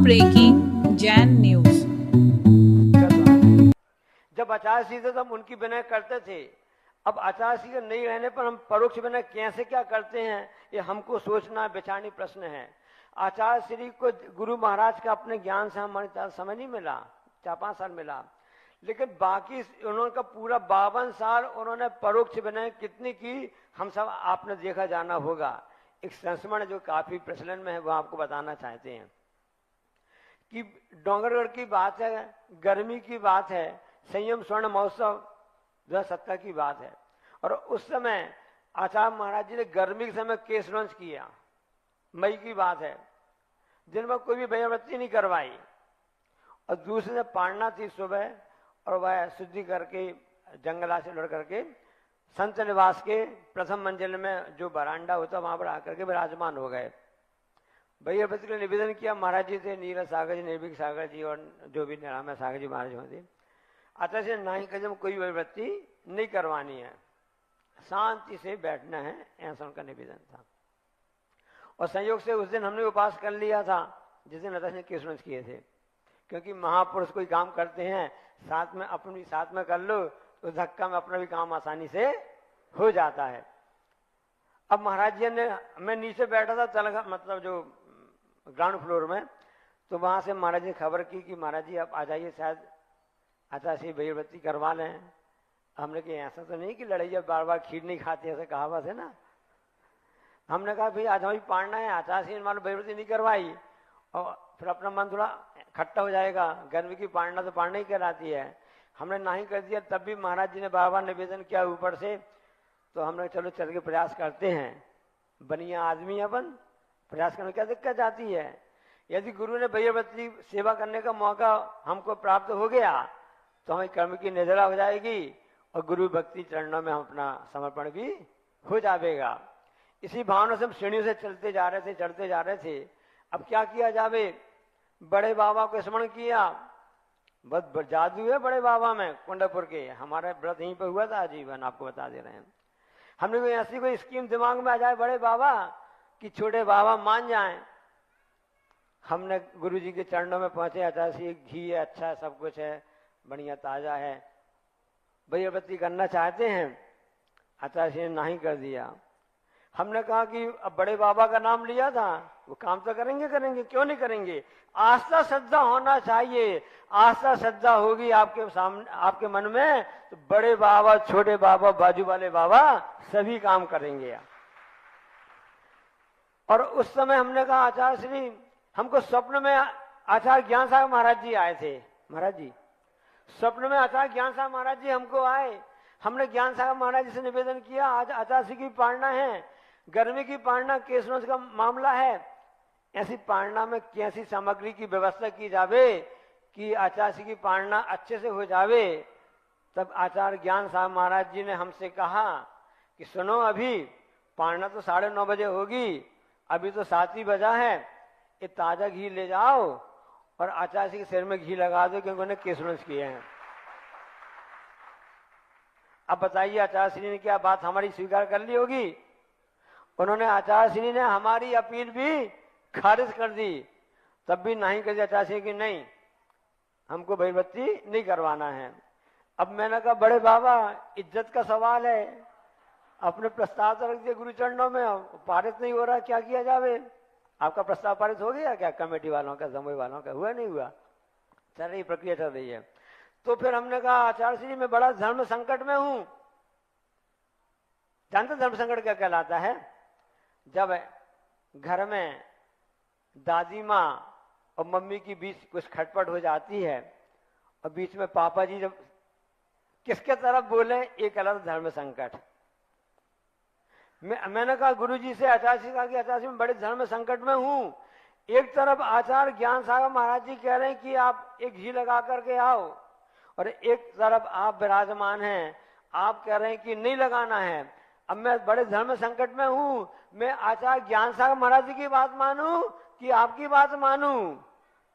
Breaking Jain news. जब आचार्य श्री थे तो हम उनकी विनय करते थे। अब आचार्य श्री के नहीं रहने पर हम परोक्ष विनय कैसे क्या करते हैं, ये हमको सोचना विचारणी प्रश्न है। आचार्य श्री को गुरु महाराज का अपने ज्ञान से हमारे समय नहीं मिला, 4-5 साल मिला, लेकिन बाकी उन्होंने पूरा 52 साल उन्होंने परोक्ष विनय कितनी की, हम सब आपने देखा जाना होगा। एक संस्मरण जो काफी प्रचलन में है वो आपको बताना चाहते हैं कि डोंगरगढ़ की बात है, गर्मी की बात है, संयम स्वर्ण महोत्सव 2017 की बात है। और उस समय आचार्य महाराज जी ने गर्मी के समय केस लॉन्च किया, मई की बात है, जिनमें कोई भी व्रती नहीं करवाई। और दूसरे दिन पाड़ना थी सुबह, और वह शुद्धि करके जंगला से लड़ करके संत निवास के प्रथम मंजिल में जो बरांडा होता वहां पर आकर के विराजमान हो गए। व्रती ने निवेदन किया, महाराज जी थे नीरज सागर जी, निर्भीक सागर जी और जो भी निराम सागर जी महाराज होते, आचार्य नहीं कदम कोई व्रती नहीं करवानी है, शांति से बैठना है, ऐसा उनका निवेदन था। और संयोग से उस दिन हमने उपास कर लिया था जिस दिन आचार्य ने केस किए थे, क्योंकि महापुरुष कोई काम करते हैं साथ में अपनी साथ में कर लो तो धक्का में अपना भी काम आसानी से हो जाता है। अब महाराज जी ने, मैं नीचे बैठा था तलगा मतलब जो ग्राउंड फ्लोर में, तो वहां से महाराज जी ने खबर की कि महाराज जी आप आ जाइए, शायद आचार्य श्री व्रती करवा लें। हमने कहा ऐसा तो नहीं कि लड़ैया बार बार खीर नहीं खाती, ऐसा कहावत है ना। हमने कहा भाई आज हमें पाड़ना है, आचार्य श्री मान लो व्रती नहीं करवाई और फिर अपना मन थोड़ा खट्टा हो जाएगा, गर्मी की पाड़ना तो पाड़ना ही कहलाती है। हमने नहीं कर दिया, तब भी महाराज जी ने बार बार निवेदन किया ऊपर से, तो हमने चलो चल के प्रयास करते हैं, बनिया आदमी अपन प्रयास करने में क्या दिक्कत आती है। यदि गुरु ने व्रती सेवा करने का मौका हमको प्राप्त हो गया तो हमें कर्म की निद्रा हो जाएगी और गुरु भक्ति चरणों में हम अपना समर्पण भी हो जाएगा। इसी भावना से हम सीढ़ियों से चलते जा रहे थे, चढ़ते जा रहे थे। अब क्या किया जावे, बड़े बाबा को स्मरण किया, बहुत जादू है बड़े बाबा में, कुंडपुर के, हमारा व्रत यहीं पर हुआ था आजीवन, आपको बता दे रहे हैं। हमने कोई ऐसी कोई स्कीम दिमाग में आ जाए बड़े बाबा कि छोटे बाबा मान जाएं। हमने गुरु जी के चरणों में पहुंचे, आचार्य श्री घी है, अच्छा है, सब कुछ है, बढ़िया ताजा है, व्रती करना चाहते हैं। आचार्य श्री ने नहीं कर दिया। हमने कहा कि अब बड़े बाबा का नाम लिया था, वो काम तो करेंगे, क्यों नहीं करेंगे। आस्था श्रद्धा होना चाहिए, आस्था श्रद्धा होगी आपके सामने, आपके मन में, तो बड़े बाबा, छोटे बाबा, बाजू वाले बाबा सभी काम करेंगे। और उस समय हमने कहा आचार्य श्री, हमको स्वप्न में आचार्य ज्ञान साहब महाराज जी आए थे। महाराज जी स्वप्न में आचार्य ज्ञान साहब महाराज जी हमको आए। हमने ज्ञान साहब महाराज जी से निवेदन किया, आज आचार्य श्री की पाड़ना है, गर्मी की पाड़ना, केसनोज का मामला है, ऐसी पाड़ना में कैसी सामग्री की व्यवस्था की जावे कि आचार्य श्री की पाड़ना अच्छे से हो जावे। तब आचार्य ज्ञान साहब महाराज जी ने हमसे कहा कि सुनो, अभी पाड़ना तो 9:30 बजे होगी, अभी तो 7 ही बजा है, ये ताजा घी ले जाओ और आचार्य श्री के सिर में घी लगा दो, क्योंकि उन्होंने केसनोज किए हैं। अब बताइए आचार्य श्री ने क्या बात हमारी स्वीकार कर ली होगी। उन्होंने, आचार्य श्री ने हमारी अपील भी खारिज कर दी, तब भी नहीं कर दिया आचार्य श्री की नहीं, हमको व्रती नहीं करवाना है। अब मैंने कहा बड़े बाबा इज्जत का सवाल है, अपने प्रस्ताव तो रख दिया गुरु चरणों में, पारित नहीं हो रहा, क्या किया जावे। आपका प्रस्ताव पारित हो गया क्या, कमेटी वालों का, जमुई वालों का, हुआ नहीं हुआ, चल रही प्रक्रिया चल रही है। तो फिर हमने कहा आचार्य श्री मैं बड़ा धर्म संकट में हूं। जानते धर्म संकट क्या कहलाता है, जब घर में दादी माँ और मम्मी की बीच कुछ खटपट हो जाती है और बीच में पापा जी जब किसके तरफ बोले, एक अलग धर्म संकट। मैंने कहा गुरुजी से, आचार्य श्री कहा कि आचार्य श्री मैं बड़े धर्म संकट में हूं। एक तरफ आचार्य ज्ञान सागर महाराज जी कह रहे हैं कि आप एक घी लगा करके आओ, और एक तरफ आप विराजमान हैं, आप कह रहे हैं कि नहीं लगाना है। अब मैं बड़े धर्म संकट में हूं, मैं आचार्य ज्ञान सागर महाराज जी की बात मानूं कि आपकी बात मानूं।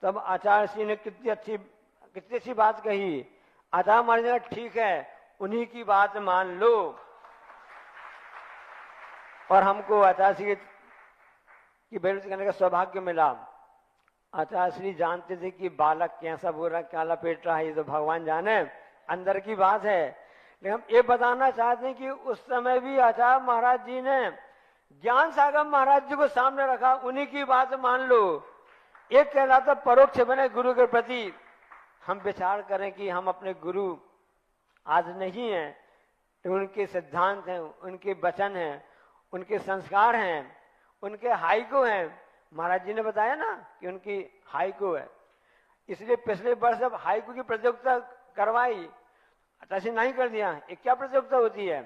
तब आचार्य श्री ने कितनी अच्छी बात कही। आचार्य महाराज ने कहा ठीक है, उन्हीं की बात मान लो। और हमको आचार्य श्री की व्रती करने का सौभाग्य मिला। आचार्य श्री जानते थे कि बालक कैसा बोल रहा, क्या लपेट रहा है, ये तो भगवान जाने, अंदर की बात है। लेकिन हम ये बताना चाहते हैं कि उस समय भी आचार्य महाराज जी ने ज्ञान सागर महाराज जी को सामने रखा, उन्हीं की बात मान लो। एक कहलाता परोक्ष बने गुरु के प्रति। हम विचार करें कि हम अपने गुरु आज नहीं है, तो उनके सिद्धांत हैं, उनके वचन हैं, उनके संस्कार हैं, उनके हाइको हैं। महाराज जी ने बताया ना कि उनकी हाइको है, इसलिए पिछले वर्ष जब हाइको की प्रतियोगिता करवाई, ऐसे नहीं कर दिया। ये क्या प्रतियोगिता होती है?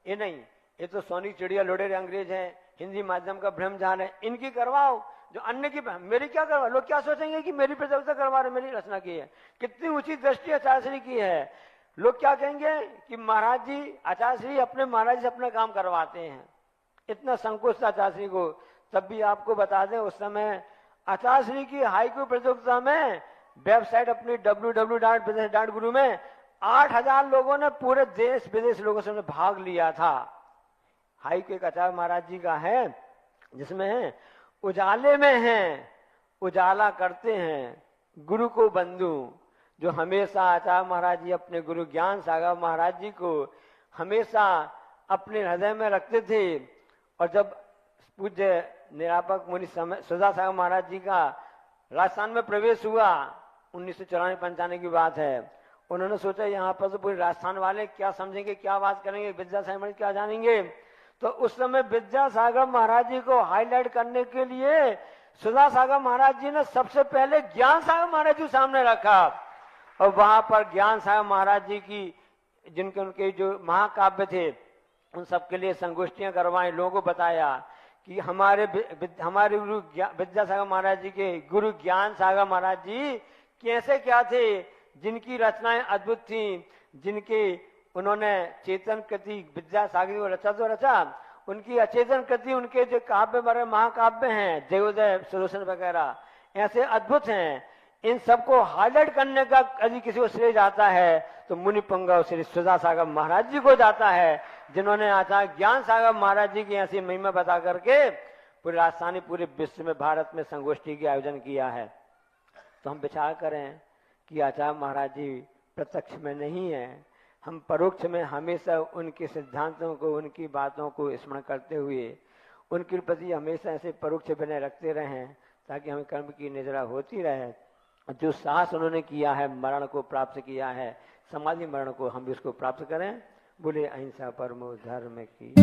ये नहीं, ये तो सोनी चिड़िया लोडेर अंग्रेज है, हिंदी माध्यम का ब्रह्मजान है, इनकी करवाओ। जो अन्य की, मेरी क्या करवा? लोग क्या सोचेंगे कि मेरी प्रतियोगिता करवा रहे, मेरी रचना की है। कितनी ऊंची दृष्टि आचार्य श्री की है। लोग क्या कहेंगे कि महाराज जी, आचार्य श्री अपने महाराज से अपना काम करवाते हैं। इतना संकोच था आचार्य श्री को। तब भी आपको बता दें, उस समय आचार्य श्री की हाइकू प्रतियोगिता में वेबसाइट अपनी www.विदेश.गुरु में 8000 लोगों ने, पूरे देश विदेश लोगों से भाग लिया था। हाइकू एक आचार्य महाराज जी का है, जिसमें उजाले में हैं, उजाला करते हैं, गुरु को बंधु। जो हमेशा आचार्य महाराज जी अपने गुरु ज्ञान सागर महाराज जी को हमेशा अपने हृदय में रखते थे। और जब पूज्य निरापक मुनि सुधा सागर महाराज जी का राजस्थान में प्रवेश हुआ, 1994-95 की बात है, उन्होंने सोचा यहाँ पर तो पूरे राजस्थान वाले क्या समझेंगे, क्या बात करेंगे, विद्यासागर क्या जानेंगे। तो उस समय विद्यासागर महाराज जी को हाईलाइट करने के लिए सुधा सागर महाराज जी ने सबसे पहले ज्ञान सागर महाराज जी सामने रखा। और वहां पर ज्ञान सागर महाराज जी की, जिनके उनके जो महाकाव्य थे, उन सबके लिए संगोष्ठियां करवाई, लोगों को बताया कि हमारे गुरु विद्यासागर महाराज जी के गुरु ज्ञान सागर महाराज जी कैसे क्या थे, जिनकी रचनाएं अद्भुत थी, जिनके उन्होंने चेतन कृति विद्यासागर को रचा तो रचा, उनकी अचेतन कृति, उनके जो काव्य बड़े महाकाव्य हैं, जयोदय सुदर्शन वगैरह ऐसे अद्भुत हैं। इन सबको हाईलाइट करने का यदि किसी को श्रेय जाता है तो मुनि पुंगव श्री सुधा सागर महाराज जी को जाता है, जिन्होंने आचार्य ज्ञान सागर महाराज जी की ऐसी महिमा बता करके पूरी राजस्थानी, पूरे विश्व में, भारत में संगोष्ठी की आयोजन किया है। तो हम विचार करें कि आचार्य महाराज जी प्रत्यक्ष में नहीं है, हम परोक्ष में हमेशा उनके सिद्धांतों को, उनकी बातों को स्मरण करते हुए उनके प्रति हमेशा ऐसे परोक्ष बने रखते रहें, ताकि हमें कर्म की निजरा होती रहे। जो साहस उन्होंने किया है, मरण को प्राप्त किया है, समाधि मरण को, हम भी उसको प्राप्त करें। बोले अहिंसा परमो धर्म की।